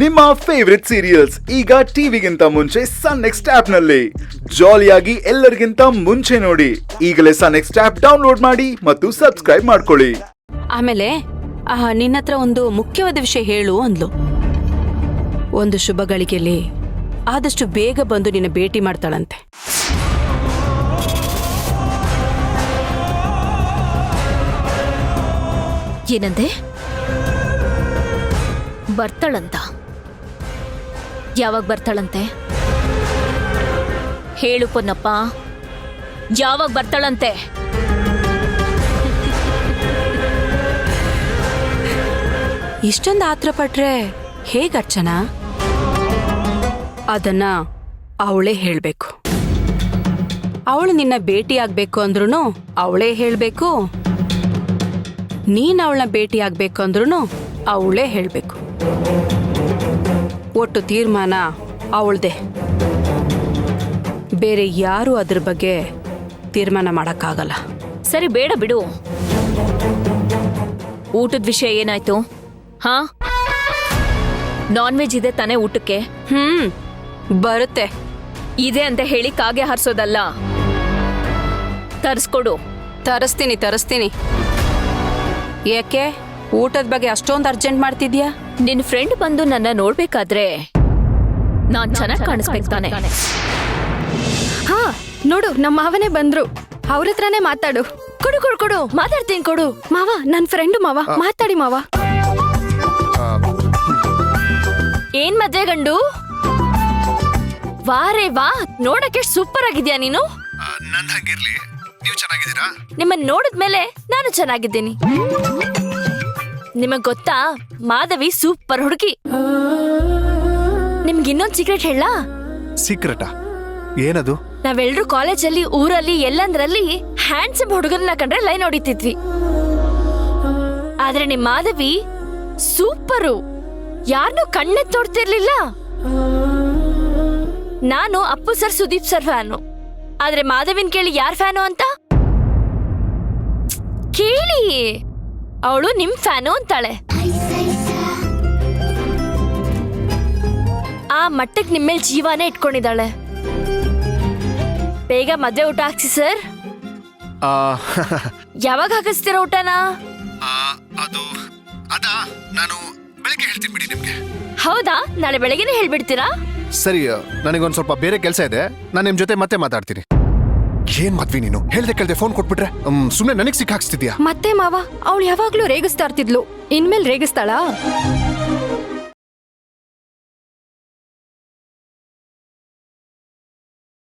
ನಿಮ್ಮ favourite serials ಈಗ ಟಿವಿಗಿಂತ ಮುಂಚೆ ಸನ್ ನೆಕ್ಸ್ಟ್ ಆಪ್ ನಲ್ಲಿ ಜಾಲಿಯಾಗಿ ಎಲ್ಲರಿಗಿಂತ ಮುಂಚೆ ನೋಡಿ. ಈಗಲೇ ಸನ್ ನೆಕ್ಸ್ಟ್ ಆಪ್ ಡೌನ್ಲೋಡ್ ಮಾಡಿ ಮತ್ತು ಸಬ್ಸ್ಕ್ರೈಬ್ ಮಾಡ್ಕೊಳ್ಳಿ. ಆಮೇಲೆ ನಿನ್ನತ್ರ ಒಂದು ಮುಖ್ಯವಾದ ವಿಷಯ ಹೇಳು ಅಂದ್ಲು. ಒಂದು ಶುಭ ಗಳಿಗೆಯಲ್ಲಿ ಆದಷ್ಟು ಬೇಗ ಬಂದು ನಿನ್ನ ಭೇಟಿ ಮಾಡ್ತಾಳಂತೆ. ಏನಂದೆ? ಬರ್ತಾಳಂತ? ಯಾವಾಗ ಬರ್ತಾಳಂತೆ? ಹೇಳು ಪೊನ್ನಪ್ಪ, ಯಾವಾಗ ಬರ್ತಾಳಂತೆ? ಇಷ್ಟೊಂದು ಆತ್ರ ಪಟ್ರೆ ಹೇಗರ್ಚನಾ? ಅದನ್ನ ಅವಳೇ ಹೇಳ್ಬೇಕು. ಅವಳು ನಿನ್ನ ಭೇಟಿ ಆಗ್ಬೇಕು ಅಂದ್ರೂ ಅವಳೇ ಹೇಳ್ಬೇಕು. ನೀನ್ ಅವಳನ್ನ ಭೇಟಿ ಆಗ್ಬೇಕು ಅಂದ್ರೂ ಅವಳೇ ಹೇಳ್ಬೇಕು. ಒಟ್ಟು ತೀರ್ಮಾನ ಅವಳದೇ. ಬೇರೆ ಯಾರು ಅದ್ರ ಬಗ್ಗೆ ತೀರ್ಮಾನ ಮಾಡಕ್ಕಾಗಲ್ಲ. ಸರಿ, ಬೇಡ ಬಿಡು. ಊಟದ ವಿಷಯ ಏನಾಯ್ತು? ಹಾ, ನಾನ್ ವೆಜ್ ಇದೆ ತಾನೇ ಊಟಕ್ಕೆ? ಬರುತ್ತೆ. ಇದೆ ಅಂತ ಹೇಳಿ ಕಾಗೆ ಹಾರಿಸೋದಲ್ಲ. ತರಿಸ್ಕೊಡು. ತರಿಸ್ತೀನಿ. ಯಾಕೆ ಊಟದ ಬಗ್ಗೆ ಅಷ್ಟೊಂದು ಅರ್ಜೆಂಟ್ ಮಾಡ್ತಿದ್ಯಾ? ನಿನ್ ಫ್ರೆಂಡ್ ಬಂದು ನನ್ನ ನೋಡ್ಬೇಕಾದ್ರೆ ನಾನ್ ಚೆನ್ನಾಗಿ ಕಾಣಿಸ್ಬೇಕು ತಾನೆ? ಹಾ ನೋಡು, ನಮ್ಮ ಮಾವನೇ ಬಂದ್ರು. ಅವ್ರ ಹತ್ರನೇ ಮಾತಾಡು. ಕೊಡು ಮಾತಾಡ್ತೀನಿ. ಕೊಡು ಮಾವ, ನನ್ ಫ್ರೆಂಡ್ ಮಾವ. ಮಾತಾಡಿ ಮಾವ. ಏನ್ ಮದ್ವೆ ಗಂಡು? ವಾರೇ ವಾ, ನೋಡಕ್ಕೆ ಸೂಪರ್ ಆಗಿದ್ಯಾ ನೀನು. ನಂದ್ ಹಂಗಿರ್ಲಿ, ನೀವು ಚೆನ್ನಾಗಿದ್ದೀರಾ? ನಿಮ್ಮನ್ನ ನೋಡಿದ್ಮೇಲೆ ನಾನು ಚೆನ್ನಾಗಿದ್ದೀನಿ. ನಿಮಗ್ ಗೊತ್ತಾ, ಮಾಧವಿ ಸೂಪರ್ ಹುಡುಗಿ. ನಿಮ್ಗೆ ಇನ್ನೊಂದ್ ಸೀಕ್ರೆಟ್ ಹೇಳಾ? ಸೀಕ್ರೆಟಾ? ಏನದು? ನಾವೆಲ್ರೂ ಕಾಲೇಜಲ್ಲಿ, ಊರಲ್ಲಿ, ಎಲ್ಲಂದ್ರಲ್ಲಿ ಹ್ಯಾಂಡ್ಸಮ್ ಹುಡುಗರನ್ನ ಕಂಡ್ರೆ ಲೈನ್ ಹೊಡಿತಿದ್ವಿ. ಆದ್ರೆ ನಿಮ್ ಮಾಧವಿ ಸೂಪರು. ಯಾರನ್ನೂ ಕಣ್ಣೆತ್ ನೋಡ್ತಿರ್ಲಿಲ್ಲ. ನಾನು Appu sir, Sudeep sir fan. ಆದ್ರೆ ಮಾಧವಿನ್ ಕೇಳಿ ಯಾರ್ ಫ್ಯಾನು ಅಂತ ಕೇಳಿ, ಅವಳು ನಿಮ್ ಫ್ಯಾನು ಅಂತಾಳೆ. ಆ ಮಟ್ಟಕ್ಕೆ ನಿಮ್ಮೇಲ್ ಜೀವಾನೇ ಇಟ್ಕೊಂಡಿದ್ದಾಳೆ. ಬೇಗ ಮದ್ವೆ ಊಟ ಹಾಕ್ಸಿ ಸರ್. ಯಾವಾಗ ಹಾಕಿಸ್ತೀರ ಊಟನ? ಅದು ಅದಾ, ನಾನು ಬೆಳಿಗ್ಗೆ ಹೇಳ್ತೀನಿ ಬಿಡಿ ನಿಮ್ಗೆ. ಹೌದಾ? ನಾಳೆ ಬೆಳಗ್ಗೆನೆ ಹೇಳ್ಬಿಡ್ತೀರಾ? ಸರಿ, ನನಗೊಂದ್ ಸ್ವಲ್ಪ ಬೇರೆ ಕೆಲಸ ಇದೆ. ನಾನು ನಿಮ್ ಜೊತೆ ಮತ್ತೆ ಮಾತಾಡ್ತೀನಿ. ಏನ್ ಮದ್ವಿ ನೀನು? ಹೇಳ್ದೆ ಕೇಳ್ದೆ ಫೋನ್ ಕೊಟ್ಬಿಟ್ರೆ ಸುಮ್ನೆ ನನಗ್ ಸಿಕ್ಕಾಕ್ಸ್ತಿದ್ಯಾ? ಮತ್ತೆ ಮಾವ, ಅವಳು ಯಾವಾಗ್ಲೂ ರೇಗಿಸ್ತಾ ಇರ್ತಿದ್ಲು. ಇನ್ಮೇಲ್ ರೇಗಿಸ್ತಾಳಾ?